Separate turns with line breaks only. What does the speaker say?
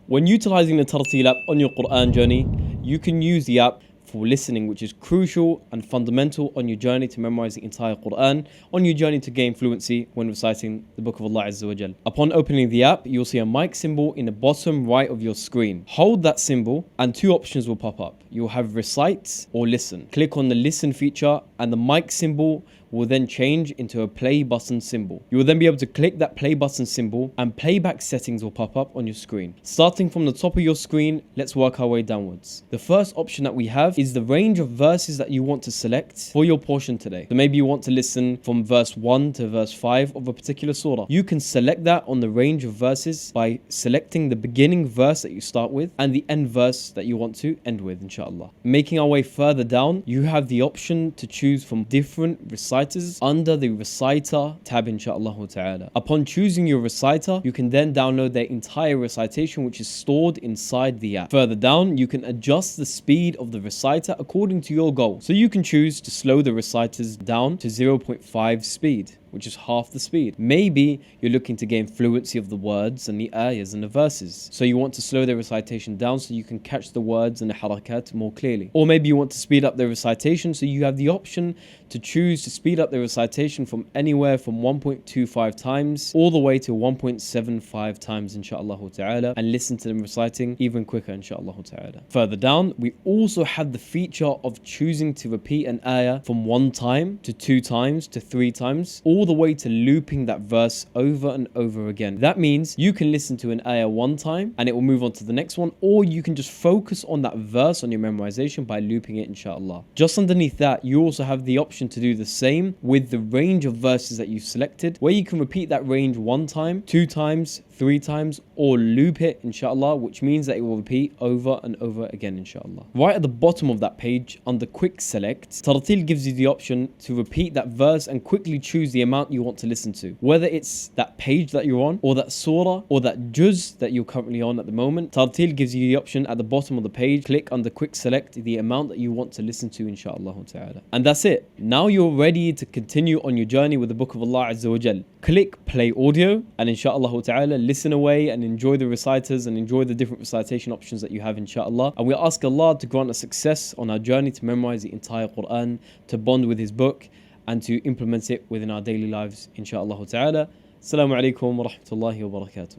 When utilizing the Tarteel app on your Qur'an journey, you can use the app for listening, which is crucial and fundamental on your journey to memorize the entire Qur'an, on your journey to gain fluency when reciting the Book of Allah Azza wa Jal. Upon opening the app, you'll see a mic symbol in the bottom right of your screen. Hold that symbol and two options will pop up. You'll have recite or listen. Click on the listen feature and the mic symbol will then change into a play button symbol. You will then be able to click that play button symbol and playback settings will pop up on your screen. Starting from the top of your screen, let's work our way downwards. The first option that we have is the range of verses that you want to select for your portion today. So maybe you want to listen from verse 1 to verse 5 of a particular surah. You can select that on the range of verses by selecting the beginning verse that you start with and the end verse that you want to end with, inshallah. Making our way further down, you have the option to choose from different reciters under the reciter tab, inshallah ta'ala. Upon choosing your reciter, you can then download their entire recitation, which is stored inside the app. Further down, you can adjust the speed of the reciter according to your goal. So you can choose to slow the reciters down to 0.5 speed, which is half the speed. Maybe you're looking to gain fluency of the words and the ayahs and the verses. So you want to slow the recitation down so you can catch the words and the harakat more clearly. Or maybe you want to speed up the recitation, so you have the option to choose to speed up the recitation from anywhere from 1.25 times all the way to 1.75 times, inshallah ta'ala, and listen to them reciting even quicker, inshallah ta'ala. Further down, we also have the feature of choosing to repeat an ayah from 1 time to 2 times to 3 times, all the way to looping that verse over and over again. That means you can listen to an ayah 1 time and it will move on to the next one, or you can just focus on that verse on your memorization by looping it, inshallah. Just underneath that, you also have the option to do the same with the range of verses that you've selected, where you can repeat that range 1 time, 2 times, 3 times, or loop it, inshallah, which means that it will repeat over and over again, inshallah. Right at the bottom of that page, under quick select, Tarteel gives you the option to repeat that verse and quickly choose the amount you want to listen to. Whether it's that page that you're on, or that surah, or that juz that you're currently on at the moment, Tarteel gives you the option at the bottom of the page. Click under quick select the amount that you want to listen to, inshallah ta'ala. And that's it. Now you're ready to continue on your journey with the Book of Allah Azza wa Jal. Click play audio and inshallah ta'ala listen away and enjoy the reciters and enjoy the different recitation options that you have, inshallah. And we ask Allah to grant us success on our journey to memorize the entire Qur'an, to bond with His book and to implement it within our daily lives, inshallah ta'ala. Assalamu alaikum wa rahmatullahi wa barakatuh.